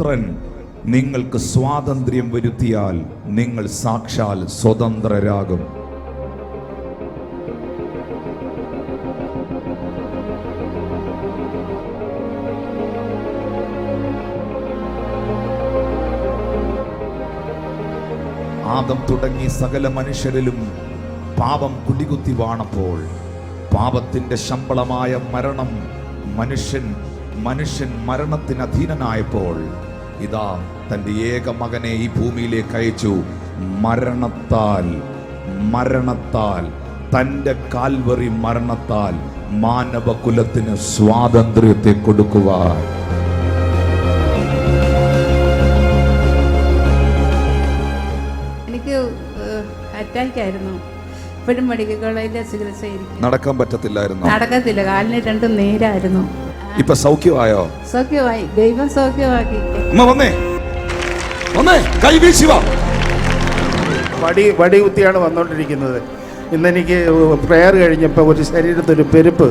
പുത്രൻ നിങ്ങൾക്ക് സ്വാതന്ത്ര്യം വരുത്തിയാൽ നിങ്ങൾ സാക്ഷാൽ സ്വതന്ത്രരാകും. ആദം തുടങ്ങി സകല മനുഷ്യരിലും പാപം കുടികുത്തി വാണപ്പോൾ, പാപത്തിന്റെ ശമ്പളമായ മരണം മനുഷ്യൻ മരണത്തിന് അധീനനായപ്പോൾ, ഇതാ തൻ്റെ ഏക മകനെ ഈ ഭൂമിയിലേക്ക് അയച്ചു. മരണത്താൽ തൻ്റെ കാൽവറി മരണത്താൽ മാനവകുലത്തിന് സ്വാതന്ത്ര്യത്തെ കൊടുക്കുവാൻ. എനിക്ക് അറ്റാക്ക് ആയിരുന്നു. ഇപ്പോഴും മെഡിക്കൽ കോളേജിലെ ചികിത്സയായിരിക്കും. നടക്കാൻ പറ്റത്തില്ലായിരുന്നു. നടക്കത്തില്ല, കാലിന് രണ്ടും നേരായിരുന്നു. ഇപ്പൊ സൗഖ്യമായോ? സൗഖ്യമായി, ദൈവം സൗഖ്യമാക്കി. കൈവീശി വാ. വടി കുത്തിയാണ് വന്നുകൊണ്ടിരിക്കുന്നത്. ഇന്നെനിക്ക് പ്രെയർ കഴിഞ്ഞപ്പോൾ ഒരു ശരീരത്തൊരു പെരുപ്പ്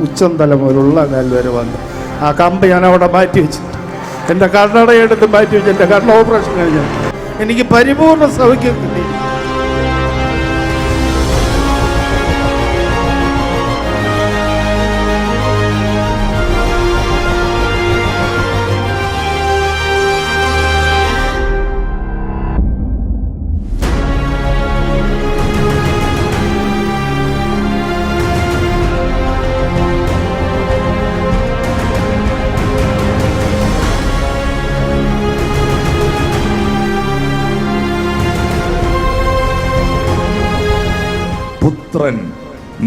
ഉച്ചം തല മുതലുള്ള കാൽ വരെ വന്നു. ആ കമ്പ് ഞാൻ അവിടെ മാറ്റി വെച്ചു. എൻ്റെ കണ്ണടയെടുത്ത് മാറ്റി വെച്ച് എൻ്റെ കണ്ണ് ഓപ്പറേഷൻ കഴിഞ്ഞു. എനിക്ക് പരിപൂർണ്ണ സൗഖ്യം കിട്ടി. പുത്രൻ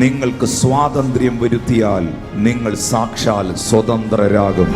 നിങ്ങൾക്ക് സ്വാതന്ത്ര്യം വരുത്തിയാൽ നിങ്ങൾ സാക്ഷാൽ സ്വതന്ത്രരാകും.